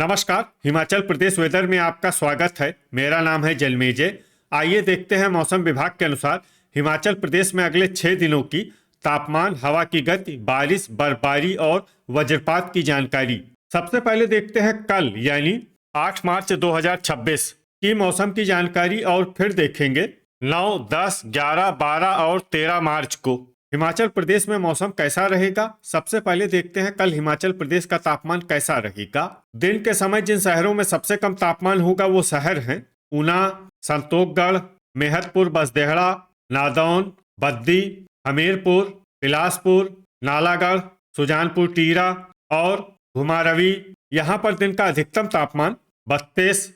नमस्कार। हिमाचल प्रदेश वेदर में आपका स्वागत है। मेरा नाम है जलमेजय। आइए देखते हैं मौसम विभाग के अनुसार हिमाचल प्रदेश में अगले 6 दिनों की तापमान, हवा की गति, बारिश, बर्फबारी और वज्रपात की जानकारी। सबसे पहले देखते हैं कल यानी 8 मार्च 2026 की मौसम की जानकारी और फिर देखेंगे 9, 10, 11, 12 और 13 मार्च को हिमाचल प्रदेश में मौसम कैसा रहेगा। सबसे पहले देखते हैं कल हिमाचल प्रदेश का तापमान कैसा रहेगा। दिन के समय जिन शहरों में सबसे कम तापमान होगा वो शहर हैं ऊना, संतोषगढ़, मेहतपुर, बसदेहड़ा, नादौन, बद्दी, हमीरपुर, बिलासपुर, नालागढ़, सुजानपुर टीरा और घुमारवी। यहाँ पर दिन का अधिकतम तापमान 32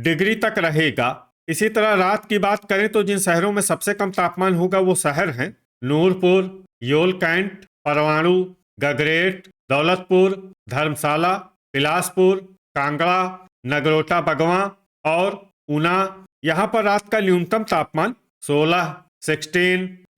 डिग्री तक रहेगा। इसी तरह रात की बात करें तो जिन शहरों में सबसे कम तापमान होगा वो शहर हैं नूरपुर, योल कैंट, परवाणु, गगरेट, दौलतपुर, धर्मशाला, बिलासपुर, कांगड़ा, नगरोटा बगवां और ऊना। यहाँ पर रात का न्यूनतम तापमान 16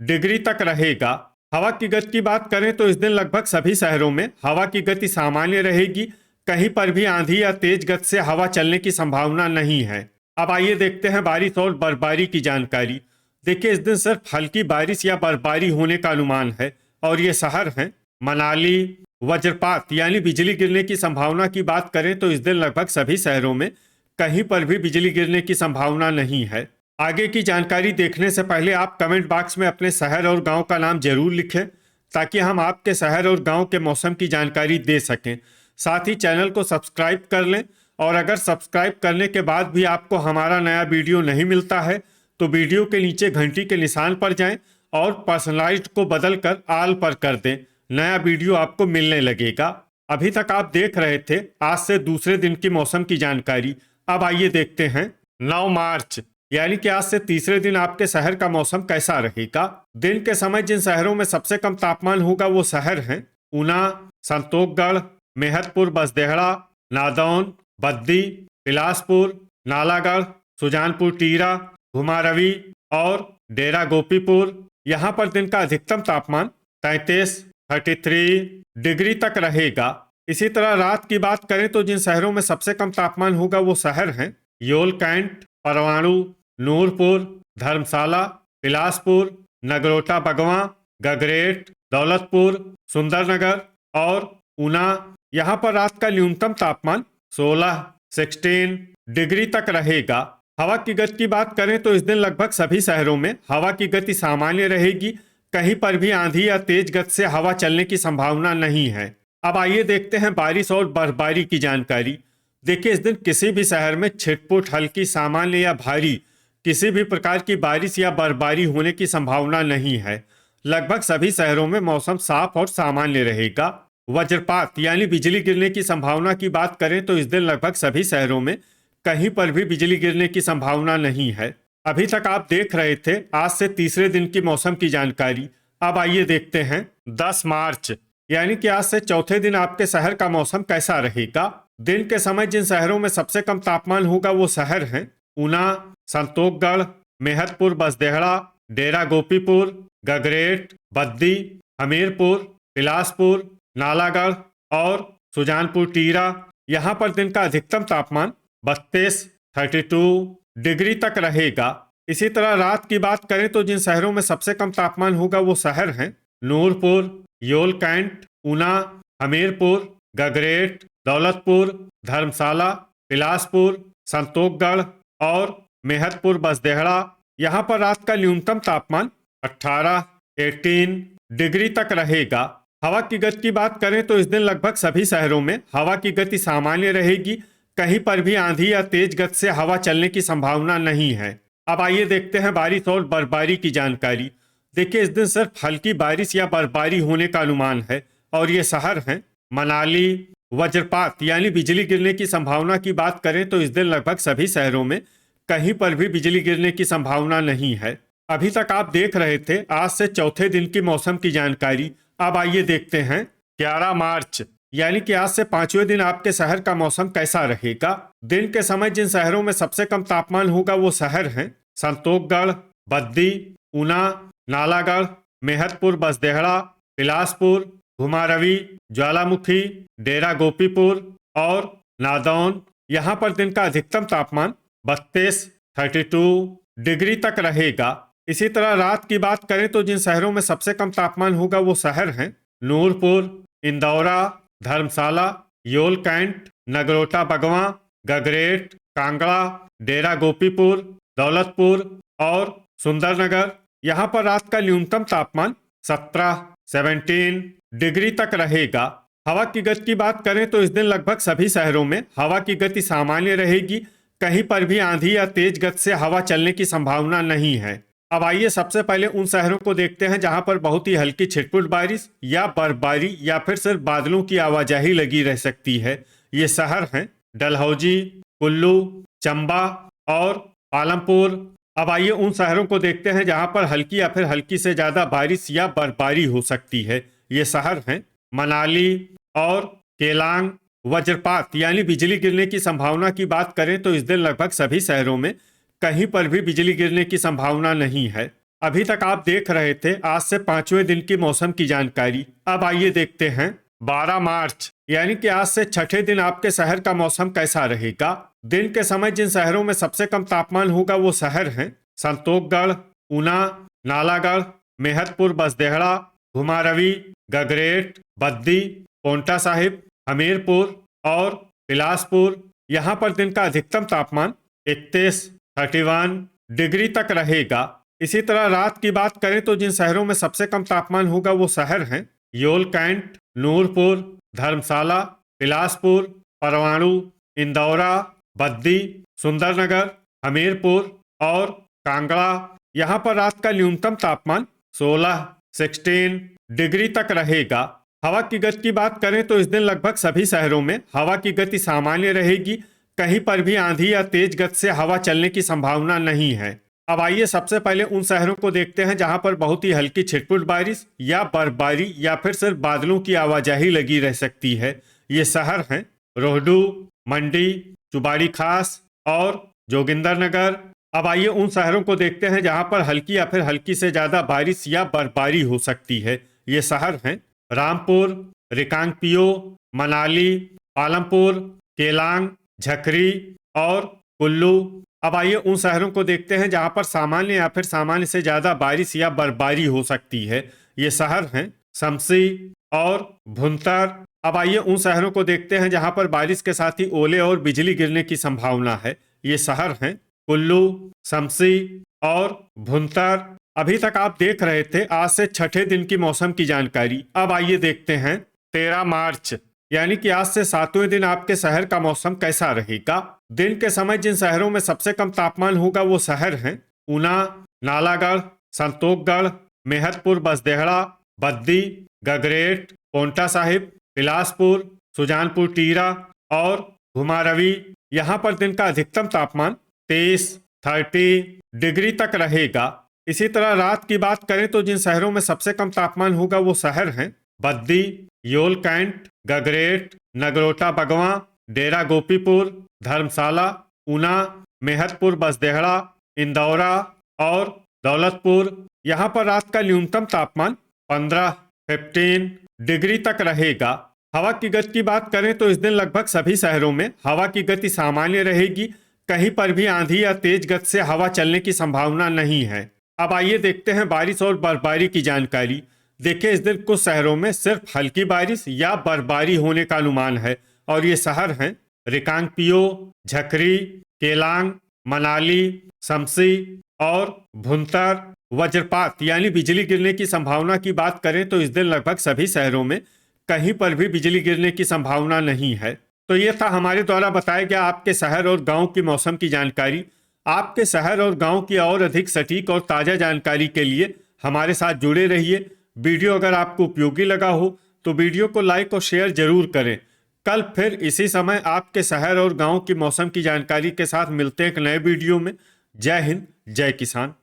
डिग्री तक रहेगा। हवा की गति की बात करें तो इस दिन लगभग सभी शहरों में हवा की गति सामान्य रहेगी। कहीं पर भी आंधी या तेज गति से हवा चलने की संभावना नहीं है। अब आइए देखते हैं बारिश और बर्फबारी की जानकारी। देखिए, इस दिन सिर्फ हल्की बारिश या बर्फबारी होने का अनुमान है और ये शहर हैं मनाली। वज्रपात यानी बिजली गिरने की संभावना की बात करें तो इस दिन लगभग सभी शहरों में कहीं पर भी बिजली गिरने की संभावना नहीं है। आगे की जानकारी देखने से पहले आप कमेंट बॉक्स में अपने शहर और गांव का नाम जरूर लिखें ताकि हम आपके शहर और गांव के मौसम की जानकारी दे सकें। साथ ही चैनल को सब्सक्राइब कर लें और अगर सब्सक्राइब करने के बाद भी आपको हमारा नया वीडियो नहीं मिलता है तो वीडियो के नीचे घंटी के निशान पर जाएं और पर्सनलाइज्ड को बदलकर ऑल पर कर दें। नया वीडियो आपको मिलने लगेगा। अभी तक आप देख रहे थे आज से दूसरे दिन की मौसम की जानकारी। अब आइए देखते हैं 9 मार्च यानी कि आज से तीसरे दिन आपके शहर का मौसम कैसा रहेगा। दिन के समय जिन शहरों में सबसे कम तापमान होगा वो शहर हैं ऊना, संतोषगढ़, मेहतपुर, बसदेहड़ा, नादौन, बद्दी, बिलासपुर, नालागढ़, सुजानपुर टीरा, घुमारवी और डेरा गोपीपुर। यहाँ पर दिन का अधिकतम तापमान 33 डिग्री तक रहेगा। इसी तरह रात की बात करें तो जिन शहरों में सबसे कम तापमान होगा वो शहर हैं योल कैंट, परवाणु, नूरपुर, धर्मशाला, बिलासपुर, नगरोटा बगवां, गगरेट, दौलतपुर, सुंदरनगर और ऊना। यहाँ पर रात का न्यूनतम तापमान 16 डिग्री तक रहेगा। हवा की गति की बात करें तो इस दिन लगभग सभी शहरों में हवा की गति सामान्य रहेगी। कहीं पर भी आंधी या तेज गति से हवा चलने की संभावना नहीं है। अब आइए देखते हैं बारिश और बर्फबारी की जानकारी। देखिए, इस दिन किसी भी शहर में छिटपुट, हल्की, सामान्य या भारी किसी भी प्रकार की बारिश या बर्फबारी होने की संभावना नहीं है। लगभग सभी शहरों में मौसम साफ और सामान्य रहेगा। वज्रपात यानी बिजली गिरने की संभावना की बात करें तो इस दिन लगभग सभी शहरों में कहीं पर भी बिजली गिरने की संभावना नहीं है। अभी तक आप देख रहे थे आज से तीसरे दिन की मौसम की जानकारी। अब आइए देखते हैं 10 मार्च यानी कि आज से चौथे दिन आपके शहर का मौसम कैसा रहेगा। दिन के समय जिन शहरों में सबसे कम तापमान होगा वो शहर हैं ऊना, संतोषगढ़, मेहतपुर, बसदेहड़ा, डेरा गोपीपुर, गगरेट, बद्दी, हमीरपुर, बिलासपुर, नालागढ़ और सुजानपुर टीरा। यहाँ पर दिन का अधिकतम तापमान 32 डिग्री तक रहेगा। इसी तरह रात की बात करें तो जिन शहरों में सबसे कम तापमान होगा वो शहर हैं नूरपुर, योल कैंट, ऊना, हमीरपुर, गगरेट, दौलतपुर, धर्मशाला, बिलासपुर, संतोषगढ़ और मेहतपुर, बसदेहड़ा। यहाँ पर रात का न्यूनतम तापमान 18 डिग्री तक रहेगा। हवा की गति की बात करें तो इस दिन लगभग सभी शहरों में हवा की गति सामान्य रहेगी। कहीं पर भी आंधी या तेज गति से हवा चलने की संभावना नहीं है। अब आइए देखते हैं बारिश और बर्फबारी की जानकारी। देखिए, इस दिन सिर्फ हल्की बारिश या बर्फबारी होने का अनुमान है और ये शहर हैं मनाली। वज्रपात यानी बिजली गिरने की संभावना की बात करें तो इस दिन लगभग सभी शहरों में कहीं पर भी बिजली गिरने की संभावना नहीं है। अभी तक आप देख रहे थे आज से चौथे दिन की मौसम की जानकारी। अब आइए देखते हैं 11 मार्च यानी कि आज से पांचवें दिन आपके शहर का मौसम कैसा रहेगा। दिन के समय जिन शहरों में सबसे कम तापमान होगा वो शहर हैं संतोषगढ़, बद्दी, ऊना, नालागढ़, मेहतपुर, बसदेहड़ा, बिलासपुर, घुमारवी, ज्वालामुखी, डेरा गोपीपुर, और नादौन। यहाँ पर दिन का अधिकतम तापमान 32 डिग्री तक रहेगा। इसी तरह रात की बात करें तो जिन शहरों में सबसे कम तापमान होगा वो शहर हैं नूरपुर, इंदौरा, धर्मशाला, योल कैंट, नगरोटा बगवां, गगरेट, कांगड़ा, डेरा गोपीपुर, दौलतपुर और सुंदरनगर। यहाँ पर रात का न्यूनतम तापमान 17 डिग्री तक रहेगा। हवा की गति की बात करें तो इस दिन लगभग सभी शहरों में हवा की गति सामान्य रहेगी। कहीं पर भी आंधी या तेज गति से हवा चलने की संभावना नहीं है। अब आइए सबसे पहले उन शहरों को देखते हैं जहां पर बहुत ही हल्की छिटपुट बारिश या बर्फबारी या फिर सिर्फ बादलों की आवाजाही लगी रह सकती है। ये शहर हैं डलहौजी, कुल्लू, चंबा और पालमपुर। अब आइए उन शहरों को देखते हैं जहां पर हल्की या फिर हल्की से ज्यादा बारिश या बर्फबारी हो सकती है। ये शहर हैं मनाली और केलांग। वज्रपात यानी बिजली गिरने की संभावना की बात करें तो इस दिन लगभग सभी शहरों में कहीं पर भी बिजली गिरने की संभावना नहीं है। अभी तक आप देख रहे थे आज से 5वें दिन की मौसम की जानकारी। अब आइए देखते हैं 12 मार्च यानी कि आज से छठे दिन आपके शहर का मौसम कैसा रहेगा। दिन के समय जिन शहरों में सबसे कम तापमान होगा वो शहर हैं संतोषगढ़, ऊना, नालागढ़, मेहतपुर बसदेहड़ा, घुमारवी, गगरेट, बद्दी, पोंटा साहिब, हमीरपुर और बिलासपुर। यहाँ पर दिन का अधिकतम तापमान 31 डिग्री तक रहेगा। इसी तरह रात की बात करें तो जिन शहरों में सबसे कम तापमान होगा वो शहर हैं योल कैंट, नूरपुर, धर्मशाला, बिलासपुर, परवाणु, इंदौरा, बद्दी, सुंदरनगर, हमीरपुर और कांगड़ा। यहाँ पर रात का न्यूनतम तापमान 16 डिग्री तक रहेगा। हवा की गति की बात करें तो इस दिन लगभग सभी शहरों में हवा की गति सामान्य रहेगी। कहीं पर भी आंधी या तेज गति से हवा चलने की संभावना नहीं है। अब आइए सबसे पहले उन शहरों को देखते हैं जहां पर बहुत ही हल्की छिटपुट बारिश या बर्फबारी या फिर सिर्फ बादलों की आवाजाही लगी रह सकती है। ये शहर हैं रोहडू, मंडी, चुबाड़ी खास और जोगिंदरनगर। अब आइए उन शहरों को देखते हैं जहां पर हल्की या फिर हल्की से ज्यादा बारिश या बर्फबारी हो सकती है। ये शहर हैं रामपुर, रिकांगपियो, मनाली, पालमपुर, केलांग, झकरी और कुल्लू। अब आइए उन शहरों को देखते हैं जहां पर सामान्य या फिर सामान्य से ज्यादा बारिश या बर्फबारी हो सकती है। ये शहर हैं शमसी और भुंतर। अब आइए उन शहरों को देखते हैं जहां पर बारिश के साथ ही ओले और बिजली गिरने की संभावना है। ये शहर हैं कुल्लू, शमसी और भुंतर। अभी तक आप देख रहे थे आज से छठे दिन की मौसम की जानकारी। अब आइए देखते हैं 13 मार्च यानी कि आज से 7वें दिन आपके शहर का मौसम कैसा रहेगा। दिन के समय जिन शहरों में सबसे कम तापमान होगा वो शहर हैं ऊना, नालागढ़, संतोषगढ़, मेहतपुर बसदेहड़ा, बद्दी, गगरेट, पोंटा साहिब, बिलासपुर, सुजानपुर टीरा और घुमारवी। यहाँ पर दिन का अधिकतम तापमान 30 डिग्री तक रहेगा। इसी तरह रात की बात करें तो जिन शहरों में सबसे कम तापमान होगा वो शहर हैं बद्दी, योल कैंट, गगरेट, नगरोटा बगवां, डेरा गोपीपुर, धर्मशाला, ऊना, मेहतपुर बसदेहड़ा, इंदौरा और दौलतपुर। यहाँ पर रात का न्यूनतम तापमान 15 डिग्री तक रहेगा। हवा की गति की बात करें तो इस दिन लगभग सभी शहरों में हवा की गति सामान्य रहेगी। कहीं पर भी आंधी या तेज गति से हवा चलने की संभावना नहीं है। अब आइए देखते हैं बारिश और बर्फबारी की जानकारी। देखिए इस दिन कुछ शहरों में सिर्फ हल्की बारिश या बर्फबारी होने का अनुमान है और ये शहर हैं रिकांगपियो, झकरी, केलांग, मनाली, शमसी और भुंतर। वज्रपात यानी बिजली गिरने की संभावना की बात करें तो इस दिन लगभग सभी शहरों में कहीं पर भी बिजली गिरने की संभावना नहीं है। तो ये था हमारे द्वारा बताया गया आपके शहर और गांव की मौसम की जानकारी। आपके शहर और गांव की और अधिक सटीक और ताज़ा जानकारी के लिए हमारे साथ जुड़े रहिए। वीडियो अगर आपको उपयोगी लगा हो तो वीडियो को लाइक और शेयर जरूर करें। कल फिर इसी समय आपके शहर और गांव की मौसम की जानकारी के साथ मिलते हैं एक नए वीडियो में। जय हिंद, जय किसान।